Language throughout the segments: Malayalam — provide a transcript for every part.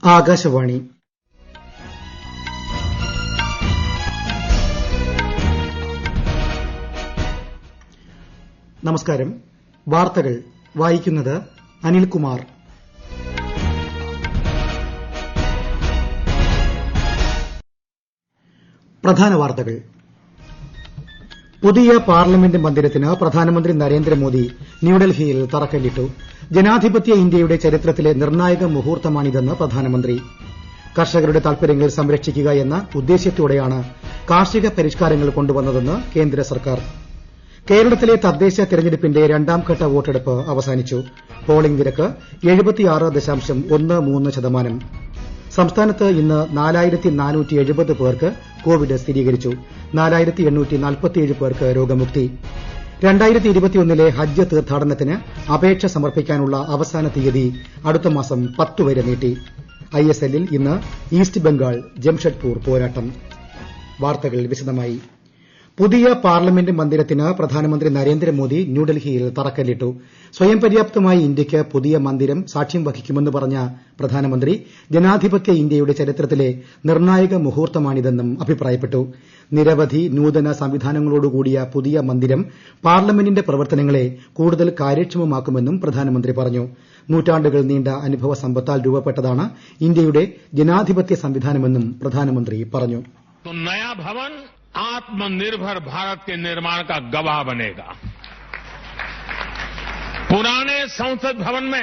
ആകാശവാണി. നമസ്കാരം. വാർത്തകൾ വായിക്കുന്നത് അനിൽകുമാർ. പ്രധാന വാർത്തകൾ. പുതിയ പാർലമെന്റ് മന്ദിരത്തിന് പ്രധാനമന്ത്രി നരേന്ദ്രമോദി ന്യൂഡൽഹിയിൽ തറക്കല്ലിട്ടു. ജനാധിപത്യ ഇന്ത്യയുടെ ചരിത്രത്തിലെ നിർണായക മുഹൂർത്തമാണിതെന്ന് പ്രധാനമന്ത്രി. കർഷകരുടെ താൽപര്യങ്ങൾ സംരക്ഷിക്കുക എന്ന ഉദ്ദേശ്യത്തോടെയാണ് കാർഷിക പരിഷ്കാരങ്ങൾ കൊണ്ടുവന്നതെന്ന് കേന്ദ്ര സർക്കാർ. കേരളത്തിലെ തദ്ദേശ തെരഞ്ഞെടുപ്പിന്റെ രണ്ടാംഘട്ട വോട്ടെടുപ്പ് അവസാനിച്ചു. പോളിംഗ് നിരക്ക് 76.13%. സംസ്ഥാനത്ത് ഇന്ന് 4470 പേർക്ക് കോവിഡ് സ്ഥിരീകരിച്ചു. 4847 പേർക്ക് രോഗമുക്തി. 2021 ഹജ്ജ് തീർത്ഥാടനത്തിന് അപേക്ഷ സമർപ്പിക്കാനുള്ള അവസാന തീയതി അടുത്ത മാസം 10 വരെ നീട്ടി. ISLൽ ഇന്ന് ഈസ്റ്റ് ബംഗാൾ ജംഷഡ്പൂർ പോരാട്ടം. വാർത്തകൾ വിശദമായി. പുതിയ പാർലമെന്റ് മന്ദിരത്തിന് പ്രധാനമന്ത്രി നരേന്ദ്രമോദി ന്യൂഡൽഹിയിൽ തറക്കല്ലിട്ടു. സ്വയം പര്യാപ്തമായ ഇന്ത്യയ്ക്ക് പുതിയ മന്ദിരം സാക്ഷ്യം വഹിക്കുമെന്ന് പറഞ്ഞ പ്രധാനമന്ത്രി ജനാധിപത്യ ഇന്ത്യയുടെ ചരിത്രത്തിലെ നിർണായക മുഹൂർത്തമാണിതെന്നും അഭിപ്രായപ്പെട്ടു. നിരവധി നൂതന സംവിധാനങ്ങളോടുകൂടിയ പുതിയ മന്ദിരം പാർലമെന്റിന്റെ പ്രവർത്തനങ്ങളെ കൂടുതൽ കാര്യക്ഷമമാക്കുമെന്നും പ്രധാനമന്ത്രി പറഞ്ഞു. നൂറ്റാണ്ടുകൾ നീണ്ട അനുഭവ സമ്പത്താൽ രൂപപ്പെട്ടതാണ് ഇന്ത്യയുടെ ജനാധിപത്യ സംവിധാനമെന്നും പ്രധാനമന്ത്രി പറഞ്ഞു. आत्मनिर्भर भारत के निर्माण का गवाह बनेगा. पुराने संसद भवन में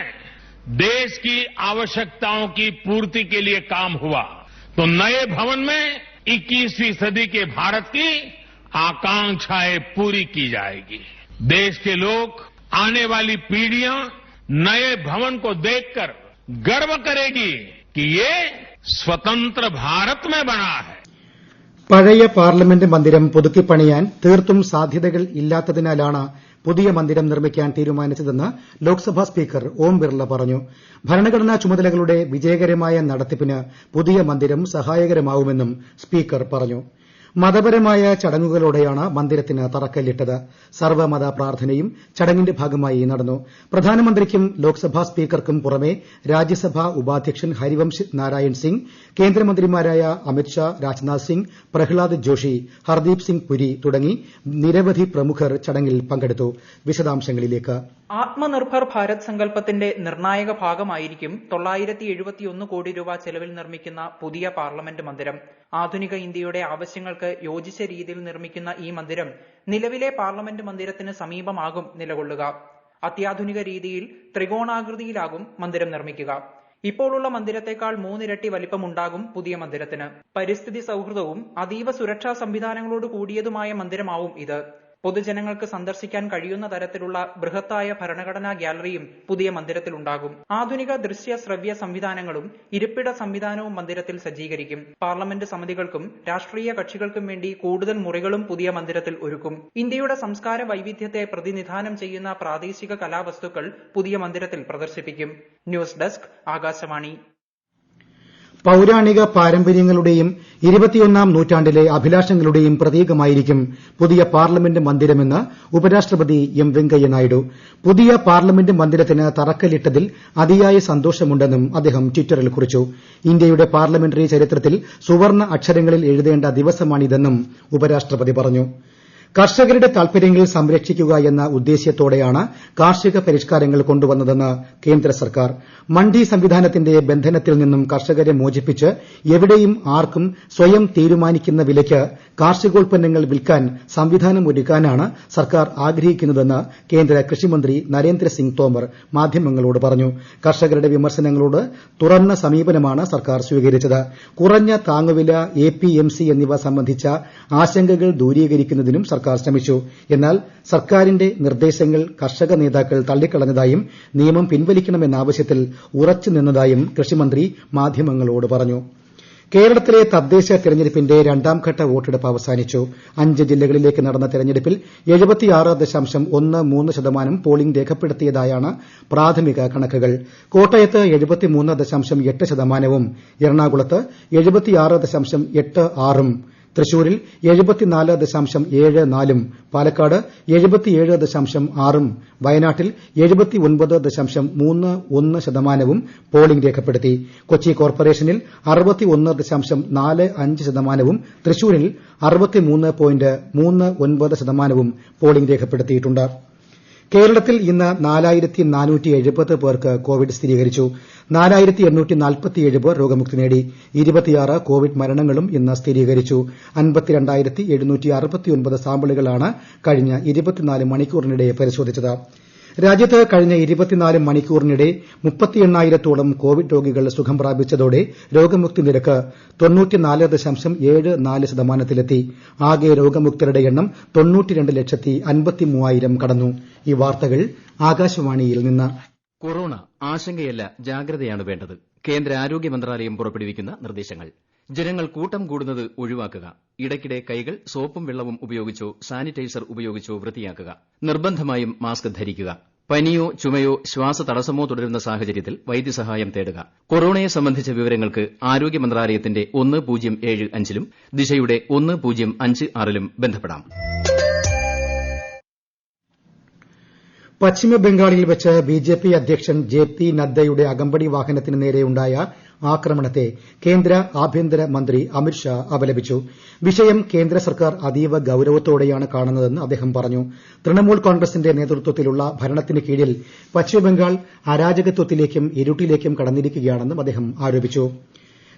देश की आवश्यकताओं की पूर्ति के लिए काम हुआ तो नए भवन में 21वीं सदी के भारत की आकांक्षाएं पूरी की जाएगी. देश के लोग, आने वाली पीढ़ियां नए भवन को देखकर गर्व करेगी कि ये स्वतंत्र भारत में बना है. പഴയ പാർലമെന്റ് മന്ദിരം പുതുക്കിപ്പണിയാൻ തീർത്തും സാധ്യതകൾ ഇല്ലാത്തതിനാലാണ് പുതിയ മന്ദിരം നിർമ്മിക്കാൻ തീരുമാനിച്ചതെന്ന് ലോക്സഭാ സ്പീക്കർ ഓം ബിർള പറഞ്ഞു. ഭരണഘടനാ ചുമതലകളുടെ വിജയകരമായ നടത്തിപ്പിന് പുതിയ മന്ദിരം സഹായകരമാവുമെന്നും സ്പീക്കർ പറഞ്ഞു. മതപരമായ ചടങ്ങുകളോടെയാണ് മന്ദിരത്തിന് തറക്കല്ലിട്ടത്. സർവ്വമത പ്രാർത്ഥനയും ചടങ്ങിന്റെ ഭാഗമായി നടന്നു. പ്രധാനമന്ത്രിക്കും ലോക്സഭാ സ്പീക്കർക്കും പുറമെ രാജ്യസഭാ ഉപാധ്യക്ഷൻ ഹരിവംശ് നാരായൺ സിംഗ്, കേന്ദ്രമന്ത്രിമാരായ അമിത്ഷാ, രാജ്നാഥ് സിംഗ്, പ്രഹ്ലാദ് ജോഷി, ഹർദീപ് സിംഗ് പുരി തുടങ്ങി നിരവധി പ്രമുഖർ ചടങ്ങിൽ പങ്കെടുത്തു. വിശദാംശങ്ങളിലേക്ക്. ആത്മനിർഭർ ഭാരത് സങ്കല്പത്തിന്റെ നിർണായക ഭാഗമായിരിക്കും 971 കോടി രൂപ ചെലവിൽ നിർമ്മിക്കുന്ന പുതിയ പാർലമെന്റ് മന്ദിരം. ആധുനിക ഇന്ത്യയുടെ ആവശ്യങ്ങൾക്ക് യോജിച്ച രീതിയിൽ നിർമ്മിക്കുന്ന ഈ മന്ദിരം നിലവിലെ പാർലമെന്റ് മന്ദിരത്തിന് സമീപമാകും നിലകൊള്ളുക. അത്യാധുനിക രീതിയിൽ ത്രികോണാകൃതിയിലാകും മന്ദിരം നിർമ്മിക്കുക. ഇപ്പോഴുള്ള മന്ദിരത്തെക്കാൾ 3 ഇരട്ടി വലിപ്പമുണ്ടാകും പുതിയ മന്ദിരത്തിന്. പരിസ്ഥിതി സൌഹൃദവും അതീവ സുരക്ഷാ സംവിധാനങ്ങളോട് കൂടിയതുമായ മന്ദിരമാവും ഇത്. പൊതുജനങ്ങൾക്ക് സന്ദർശിക്കാൻ കഴിയുന്ന തരത്തിലുള്ള ബൃഹത്തായ ഭരണഘടനാ ഗ്യാലറിയും പുതിയ മന്ദിരത്തിലുണ്ടാകും. ആധുനിക ദൃശ്യ ശ്രവ്യ സംവിധാനങ്ങളും ഇരിപ്പിട സംവിധാനവും മന്ദിരത്തിൽ സജ്ജീകരിക്കും. പാർലമെന്റ് സമിതികൾക്കും രാഷ്ട്രീയ കക്ഷികൾക്കും വേണ്ടി കൂടുതൽ മുറികളും പുതിയ മന്ദിരത്തിൽ ഒരുക്കും. ഇന്ത്യയുടെ സംസ്കാര വൈവിധ്യത്തെ പ്രതിനിധാനം ചെയ്യുന്ന പ്രാദേശിക കലാവസ്തുക്കൾ പുതിയ മന്ദിരത്തിൽ പ്രദർശിപ്പിക്കും. News desk, Akashvani. പൌരാണിക പാരമ്പര്യങ്ങളുടെയും 21ാം നൂറ്റാണ്ടിലെ അഭിലാഷങ്ങളുടെയും പ്രതീകമായിരിക്കും പുതിയ പാർലമെന്റ് മന്ദിരമെന്ന് ഉപരാഷ്ട്രപതി എം വെങ്കയ്യ നായിഡു. പുതിയ പാർലമെന്റ് മന്ദിരത്തിന് തറക്കല്ലിട്ടതിൽ അതിയായ സന്തോഷമുണ്ടെന്നും അദ്ദേഹം ട്വിറ്ററിൽ കുറിച്ചു. ഇന്ത്യയുടെ പാർലമെന്ററി ചരിത്രത്തിൽ സുവർണ്ണ അക്ഷരങ്ങളിൽ എഴുതേണ്ട ദിവസമാണിതെന്നും ഉപരാഷ്ട്രപതി പറഞ്ഞു. കർഷകരുടെ താൽപര്യങ്ങൾ സംരക്ഷിക്കുക എന്ന ഉദ്ദേശ്യത്തോടെയാണ് കാർഷിക പരിഷ്കാരങ്ങൾ കൊണ്ടുവന്നതെന്ന് കേന്ദ്ര സർക്കാർ. മണ്ഡി സംവിധാനത്തിന്റെ ബന്ധനത്തിൽ നിന്നും കർഷകരെ മോചിപ്പിച്ച് എവിടെയും ആർക്കും സ്വയം തീരുമാനിക്കുന്ന വിലയ്ക്ക് കാർഷികോൽപ്പന്നങ്ങൾ വിൽക്കാൻ സംവിധാനമൊരുക്കാനാണ് സർക്കാർ ആഗ്രഹിക്കുന്നതെന്ന് കേന്ദ്ര കൃഷിമന്ത്രി നരേന്ദ്രസിംഗ് തോമർ മാധ്യമങ്ങളോട് പറഞ്ഞു. കർഷകരുടെ വിമർശനങ്ങളോട് തുറന്ന സമീപനമാണ് സർക്കാർ സ്വീകരിച്ചത്. കുറഞ്ഞ താങ്ങുവില, APMC എന്നിവ സംബന്ധിച്ച ആശങ്കകൾ ദൂരീകരിക്കുന്നതിനും സർക്കാർ ശ്രമിച്ചു. എന്നാൽ സർക്കാരിന്റെ നിർദ്ദേശങ്ങൾ കർഷക നേതാക്കൾ തള്ളിക്കളഞ്ഞതായും നിയമം പിൻവലിക്കണമെന്ന ആവശ്യത്തിൽ ഉറച്ചുനിന്നതായും കൃഷിമന്ത്രി മാധ്യമങ്ങളോട് പറഞ്ഞു. കേരളത്തിലെ തദ്ദേശ തെരഞ്ഞെടുപ്പിന്റെ രണ്ടാംഘട്ട വോട്ടെടുപ്പ് അവസാനിച്ചു. 5 ജില്ലകളിലേക്ക് നടന്ന തെരഞ്ഞെടുപ്പിൽ 76.13% പോളിംഗ് രേഖപ്പെടുത്തിയതായാണ് പ്രാഥമിക കണക്കുകൾ. കോട്ടയത്ത് 73.8%, എറണാകുളത്ത് 76.86%, തൃശൂരിൽ 74.74-ഉം പാലക്കാട് 77.6-ഉം വയനാട്ടിൽ 79.31%-ഉം പോളിംഗ് രേഖപ്പെടുത്തി. കൊച്ചി കോർപ്പറേഷനിൽ 61.45%-ഉം തൃശൂരിൽ 63.39%-ഉം പോളിംഗ് രേഖപ്പെടുത്തിയിട്ടുണ്ട്. കേരളത്തിൽ ഇന്ന് 4470 പേർക്ക് കോവിഡ് സ്ഥിരീകരിച്ചു. 4847 പേർ രോഗമുക്തി നേടി. 26 കോവിഡ് മരണങ്ങളും ഇന്ന് സ്ഥിരീകരിച്ചു. 52,769 സാമ്പിളുകളാണ് കഴിഞ്ഞ 24 മണിക്കൂറിനിടെ പരിശോധിച്ചത്. രാജ്യത്ത് കഴിഞ്ഞ 24 മണിക്കൂറിനിടെ 38,000-ഓളം കോവിഡ് രോഗികൾ സുഖം പ്രാപിച്ചതോടെ രോഗമുക്തി നിരക്ക് 94.74%-ലെത്തി. ആകെ രോഗമുക്തരുടെ എണ്ണം 92,53,000 കടന്നു. ഈ വാർത്തകൾ ആകാശവാണിയിൽ നിന്ന്. കൊറോണ ആശങ്കയല്ല, ജാഗ്രതയാണ് വേണ്ടത്. കേന്ദ്ര ആരോഗ്യ മന്ത്രാലയം പുറപ്പെടുവിക്കുന്ന നിർദ്ദേശങ്ങൾ. ജനങ്ങൾ കൂട്ടം കൂടുന്നത് ഒഴിവാക്കുക. ഇടയ്ക്കിടെ കൈകൾ സോപ്പും വെള്ളവും ഉപയോഗിച്ചോ സാനിറ്റൈസർ ഉപയോഗിച്ചോ വൃത്തിയാക്കുക. നിർബന്ധമായും മാസ്ക് ധരിക്കുക. പനിയോ ചുമയോ ശ്വാസതടസ്സമോ തുടരുന്ന സാഹചര്യത്തിൽ വൈദ്യസഹായം തേടുക. കൊറോണയെ സംബന്ധിച്ച വിവരങ്ങൾക്ക് ആരോഗ്യ മന്ത്രാലയത്തിന്റെ 1075-ലും ദിശയുടെ 1056-ലും ബന്ധപ്പെടാം. പശ്ചിമബംഗാളിൽ വെച്ച് ബിജെപി അധ്യക്ഷൻ ജെ.പി. നദ്ദയുടെ അകമ്പടി വാഹനത്തിന് നേരെയുണ്ടായ ആക്രമണത്തെ കേന്ദ്ര ആഭ്യന്തര മന്ത്രി അമിത്ഷാ അപലപിച്ചു. വിഷയം കേന്ദ്ര സർക്കാർ അതീവ ഗൌരവത്തോടെയാണ് കാണുന്നതെന്ന് അദ്ദേഹം പറഞ്ഞു. തൃണമൂൽ കോൺഗ്രസിന്റെ നേതൃത്വത്തിലുള്ള ഭരണത്തിന് കീഴിൽ പശ്ചിമബംഗാൾ അരാജകത്വത്തിലേക്കും ഇരുട്ടിലേക്കും കടന്നിരിക്കുകയാണെന്നും അദ്ദേഹം ആരോപിച്ചു.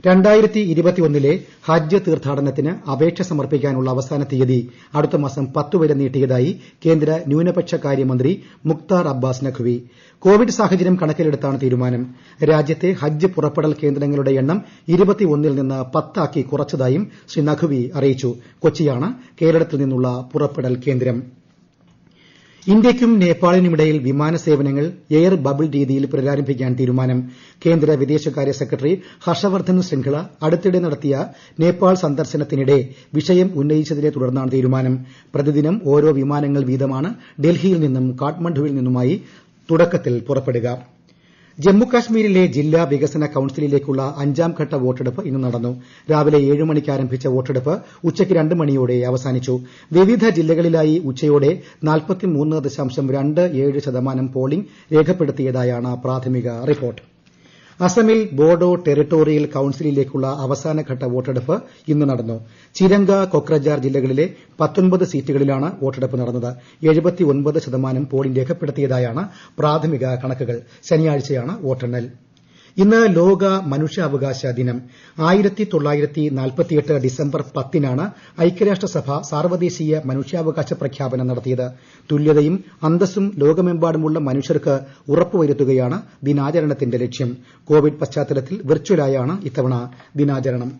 2021-ലെ ഹജ്ജ് തീർത്ഥാടനത്തിന് അപേക്ഷ സമർപ്പിക്കാനുള്ള അവസാന തീയതി അടുത്ത മാസം 10 വരെ നീട്ടിയതായി കേന്ദ്ര ന്യൂനപക്ഷ കാര്യമന്ത്രി മുക്താർ അബ്ബാസ് നഖ്വി. കോവിഡ് സാഹചര്യം കണക്കിലെടുത്താണ് തീരുമാനം. രാജ്യത്തെ ഹജ്ജ് പുറപ്പെടൽ കേന്ദ്രങ്ങളുടെ എണ്ണം 21-ൽ നിന്ന് 10 ആക്കി കുറച്ചതായും ശ്രീ നഖ്വി അറിയിച്ചു. കൊച്ചിയാണ് കേരളത്തിൽ നിന്നുള്ള പുറപ്പെടൽ കേന്ദ്രം. ഇന്ത്യയ്ക്കും നേപ്പാളിനുമിടയിൽ വിമാന സേവനങ്ങൾ എയർ ബബിൾ രീതിയിൽ പുനരാരംഭിക്കാൻ തീരുമാനം. കേന്ദ്ര വിദേശകാര്യ സെക്രട്ടറി ഹർഷവർദ്ധൻ ശൃംഖല അടുത്തിടെ നടത്തിയ നേപ്പാൾ സന്ദർശനത്തിനിടെ വിഷയം ഉന്നയിച്ചതിനെ തുടർന്നാണ് തീരുമാനം. പ്രതിദിനം ഓരോ വിമാനങ്ങൾ വീതമാണ് ഡൽഹിയിൽ നിന്നും കാഠ്മണ്ഡുവിൽ നിന്നുമായി തുടക്കത്തിൽ പുറപ്പെടുക. ജമ്മുകാശ്മീരിലെ ജില്ലാ വികസന കൌൺസിലിലേക്കുള്ള 5ാംഘട്ട വോട്ടെടുപ്പ് ഇന്ന് നടന്നു. രാവിലെ 7 മണിക്ക് ആരംഭിച്ച വോട്ടെടുപ്പ് ഉച്ചയ്ക്ക് 2 മണിയോടെ അവസാനിച്ചു. വിവിധ ജില്ലകളിലായി ഉച്ചയോടെ 43.27% പോളിംഗ് രേഖപ്പെടുത്തിയതായാണ് പ്രാഥമിക റിപ്പോർട്ട്. അസമിൽ ബോഡോ ടെറിട്ടോറിയൽ കൌൺസിലിലേക്കുള്ള അവസാനഘട്ട വോട്ടെടുപ്പ് ഇന്ന് നടന്നു. ചിരങ്ക കൊക്രജാർ ജില്ലകളിലെ 19 സീറ്റുകളിലാണ് വോട്ടെടുപ്പ് നടന്നത്. 79% പോളിംഗ് രേഖപ്പെടുത്തിയതായാണ് പ്രാഥമിക കണക്കുകൾ. ശനിയാഴ്ചയാണ് വോട്ടെണ്ണൽ. ഇന്ന് ലോക മനുഷ്യാവകാശ ദിനം. 1948 ഡിസംബർ 10-നാണ് ഐക്യരാഷ്ട്രസഭ സാർവദേശീയ മനുഷ്യാവകാശ പ്രഖ്യാപനം നടത്തിയത്. തുല്യതയും അന്തസ്സും ലോകമെമ്പാടുമുള്ള മനുഷ്യർക്ക് ഉറപ്പുവരുത്തുകയാണ് ദിനാചരണത്തിന്റെ ലക്ഷ്യം. കോവിഡ് പശ്ചാത്തലത്തിൽ വെർച്വലായാണ് ഇത്തവണ ദിനാചരണം.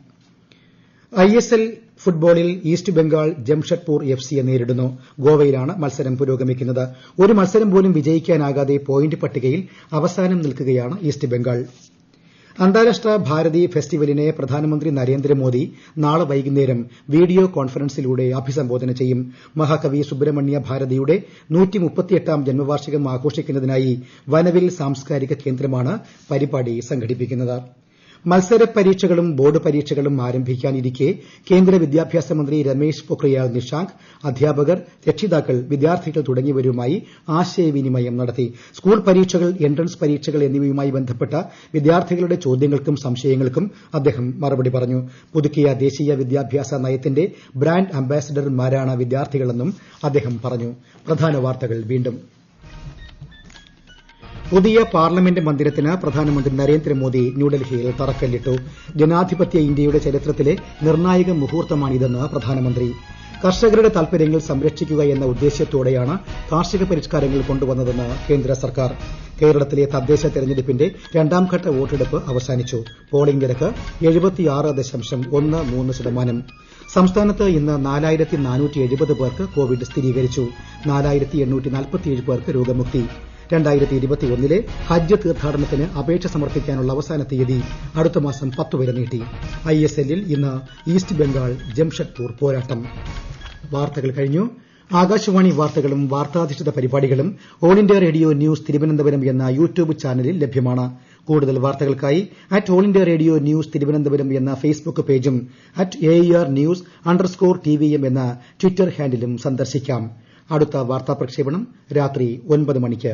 ISL ഫുട്ബോളിൽ ഈസ്റ്റ് ബംഗാൾ ജംഷഡ്പൂർ എഫ്സിയെ നേരിടുന്നു. ഗോവയിലാണ് മത്സരം പുരോഗമിക്കുന്നത്. ഒരു മത്സരം പോലും വിജയിക്കാനാകാതെ പോയിന്റ് പട്ടികയിൽ അവസാനം നിൽക്കുകയാണ് ഈസ്റ്റ് ബംഗാൾ. അന്താരാഷ്ട്ര ഭാരതി ഫെസ്റ്റിവലിനെ പ്രധാനമന്ത്രി നരേന്ദ്രമോദി നാളെ വൈകുന്നേരം വീഡിയോ കോൺഫറൻസിലൂടെ അഭിസംബോധന ചെയ്യും. മഹാകവി സുബ്രഹ്മണ്യ ഭാരതിയുടെ 138ാം ജന്മവാർഷികം ആഘോഷിക്കുന്നതിനായി വനവിൽ സാംസ്കാരിക കേന്ദ്രമാണ് പരിപാടി സംഘടിപ്പിക്കുന്നത്. മത്സര പരീക്ഷകളും ബോർഡ് പരീക്ഷകളും ആരംഭിക്കാനിരിക്കെ കേന്ദ്ര വിദ്യാഭ്യാസ മന്ത്രി രമേശ് പൊഖ്രിയാൽ നിഷാങ്ക് അധ്യാപകർ, രക്ഷിതാക്കൾ, വിദ്യാർത്ഥികൾ തുടങ്ങിയവരുമായി ആശയവിനിമയം നടത്തി. സ്കൂൾ പരീക്ഷകൾ, എൻട്രൻസ് പരീക്ഷകൾ എന്നിവയുമായി ബന്ധപ്പെട്ട വിദ്യാർത്ഥികളുടെ ചോദ്യങ്ങൾക്കും സംശയങ്ങൾക്കും അദ്ദേഹം മറുപടി പറഞ്ഞു. പുതുക്കിയ ദേശീയ വിദ്യാഭ്യാസ നയത്തിന്റെ ബ്രാൻഡ് അംബാസിഡർമാരാണ് വിദ്യാർത്ഥികളെന്നും അദ്ദേഹം പറഞ്ഞു. പ്രധാന വാർത്തകൾ വീണ്ടും. പുതിയ പാർലമെന്റ് മന്ദിരത്തിന് പ്രധാനമന്ത്രി നരേന്ദ്രമോദി ന്യൂഡൽഹിയിൽ തറക്കല്ലിട്ടു. ജനാധിപത്യ ഇന്ത്യയുടെ ചരിത്രത്തിലെ നിർണായക മുഹൂർത്തമാണിതെന്ന് പ്രധാനമന്ത്രി. കർഷകരുടെ താൽപര്യങ്ങൾ സംരക്ഷിക്കുക എന്ന ഉദ്ദേശ്യത്തോടെയാണ് കാർഷിക പരിഷ്കാരങ്ങൾ കൊണ്ടുവന്നതെന്ന് കേന്ദ്ര സർക്കാർ. കേരളത്തിലെ തദ്ദേശ തെരഞ്ഞെടുപ്പിന്റെ 2ാംഘട്ട വോട്ടെടുപ്പ് അവസാനിച്ചു. പോളിംഗ് നിരക്ക് 76.13%. സംസ്ഥാനത്ത് ഇന്ന് 4470 പേർക്ക് കോവിഡ് സ്ഥിരീകരിച്ചു. 4847 പേർക്ക് രോഗമുക്തി. 2021-ലെ ഹജ്ജ് തീർത്ഥാടനത്തിന് അപേക്ഷ സമർപ്പിക്കാനുള്ള അവസാന തീയതി അടുത്ത മാസം 10 വരെ നീട്ടി. ISLൽ ഇന്ന് ഈസ്റ്റ് ബംഗാൾ ജംഷഡ്പൂർ പോരാട്ടം. വാർത്തകൾ കഴിഞ്ഞു. ആകാശവാണി വാർത്തകളും വാർത്താധിഷ്ഠിത പരിപാടികളും all India radio news Thiruvananthapuram എന്ന യൂട്യൂബ് ചാനലിൽ ലഭ്യമാണ്. കൂടുതൽ വാർത്തകൾക്കായി @all India radio news Thiruvananthapuram എന്ന ഫേസ്ബുക്ക് പേജും @AERnews_TVM എന്ന ട്വിറ്റർ ഹാൻഡിലും സന്ദർശിക്കാം. അടുത്ത വാർത്താ പ്രക്ഷേപണം രാത്രി 9 മണിക്ക്.